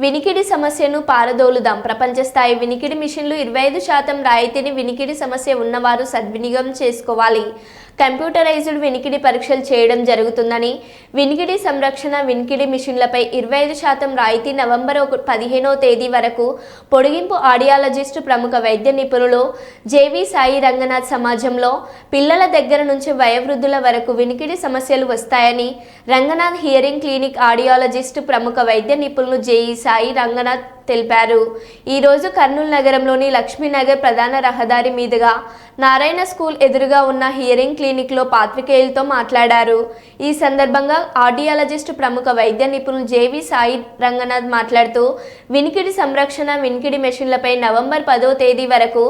వినికిడి సమస్యను పారదోలుదాం. ప్రపంచ స్థాయి వినికిడి మిషన్లు 25% రాయితీని వినికిడి సమస్య ఉన్నవారు సద్వినియోగం చేసుకోవాలి. కంప్యూటరైజ్డ్ వినికిడి పరీక్షలు చేయడం జరుగుతుందని, వినికిడి సంరక్షణ వినికిడి మిషన్లపై 25% రాయితీ నవంబర్ 15వ తేదీ వరకు పొడిగింపు ఆడియాలజిస్టు ప్రముఖ వైద్య నిపుణులు జేవి సాయి రంగనాథ్ సమాజంలో పిల్లల దగ్గర నుంచి వయోవృద్ధుల వరకు వినికిడి సమస్యలు వస్తాయని రంగనాథ్ హియరింగ్ క్లినిక్ ఆడియాలజిస్టు ప్రముఖ వైద్య నిపుణులు జేఈ సాయి రంగనాథ్ తెలిపారు. ఈరోజు కర్నూలు నగరంలోని లక్ష్మీనగర్ ప్రధాన రహదారి మీదుగా నారాయణ స్కూల్ ఎదురుగా ఉన్న హియరింగ్ క్లినిక్లో పాత్రికేయులతో మాట్లాడారు. ఈ సందర్భంగా ఆడియాలజిస్టు ప్రముఖ వైద్య నిపుణులు జేవి సాయి రంగనాథ్ మాట్లాడుతూ వినికిడి సంరక్షణ వినికిడి మెషిన్లపై నవంబర్ 10వ తేదీ వరకు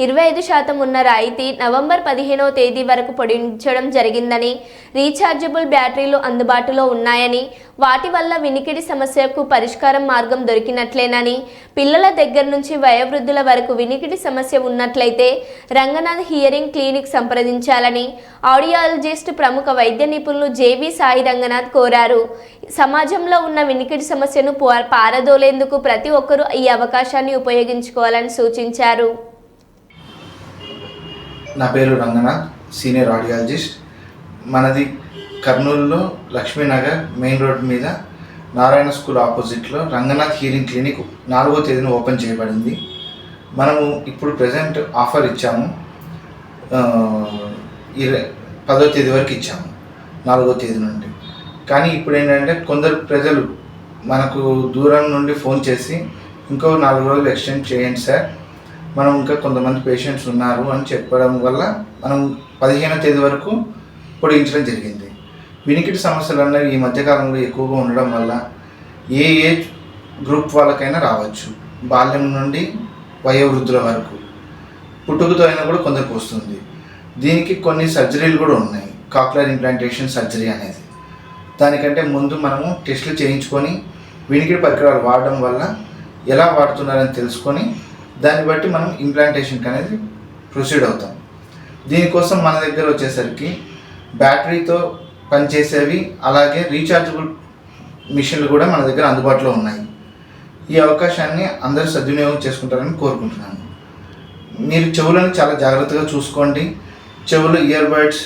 25% ఉన్న రాయితీ నవంబర్ 15వ తేదీ వరకు పొడిగించడం జరిగిందని, రీఛార్జబుల్ బ్యాటరీలు అందుబాటులో ఉన్నాయని, వాటి వల్ల వినికిడి సమస్యకు పరిష్కారం మార్గం దొరికినట్లేనని, పిల్లల దగ్గర నుంచి వయోవృద్ధుల వరకు వినికిడి సమస్య ఉన్నట్లయితే రంగనాథ్ హియరింగ్ క్లినిక్ సంప్రదించాలని ఆడియాలజిస్ట్ ప్రముఖ వైద్య నిపుణులు జేవి సాయి రంగనాథ్ కోరారు. సమాజంలో ఉన్న వినికిడి సమస్యను పారదోలేందుకు ప్రతి ఒక్కరూ ఈ అవకాశాన్ని ఉపయోగించుకోవాలని సూచించారు. నా పేరు రంగనాథ్, సీనియర్ ఆడియాలజిస్ట్. మనది కర్నూలులో లక్ష్మీనగర్ మెయిన్ రోడ్ మీద నారాయణ స్కూల్ ఆపోజిట్లో రంగనాథ్ హియరింగ్ క్లినిక్ 4వ తేదీన ఓపెన్ చేయబడింది. మనము ఇప్పుడు ప్రజెంట్ ఆఫర్ ఇచ్చాము, 10వ తేదీ వరకు ఇచ్చాము, 4వ తేదీ నుండి. కానీ ఇప్పుడు ఏంటంటే కొందరు ప్రజలు మనకు దూరం నుండి ఫోన్ చేసి ఇంకో 4 రోజులు ఎక్స్టెండ్ చేయండి సార్, మనం ఇంకా కొంతమంది పేషెంట్స్ ఉన్నారు అని చెప్పడం వల్ల మనం 15వ తేదీ వరకు పొడిగించడం జరిగింది. వినికిడి సమస్యలు అనేవి ఈ మధ్యకాలంలో ఎక్కువగా ఉండడం వల్ల ఏ ఏజ్ గ్రూప్ వాళ్ళకైనా రావచ్చు, బాల్యం నుండి వయోవృద్ధుల వరకు. పుట్టుకతో అయినా కూడా కొందరికి వస్తుంది. దీనికి కొన్ని సర్జరీలు కూడా ఉన్నాయి, కాక్లియర్ ఇంప్లాంటేషన్ సర్జరీ అనేది. దానికంటే ముందు మనము టెస్టులు చేయించుకొని వినికిడి పరికరాలు వాడడం వల్ల ఎలా వాడుతున్నారని తెలుసుకొని దాన్ని బట్టి మనం ఇంప్లాంటేషన్కి అనేది ప్రొసీడ్ అవుతాం. దీనికోసం మన దగ్గర వచ్చేసరికి బ్యాటరీతో పనిచేసేవి, అలాగే రీఛార్జబుల్ మిషన్లు కూడా మన దగ్గర అందుబాటులో ఉన్నాయి. ఈ అవకాశాన్ని అందరూ సద్వినియోగం చేసుకుంటారని కోరుకుంటున్నాను. మీరు చెవులను చాలా జాగ్రత్తగా చూసుకోండి. చెవులు ఇయర్ బడ్స్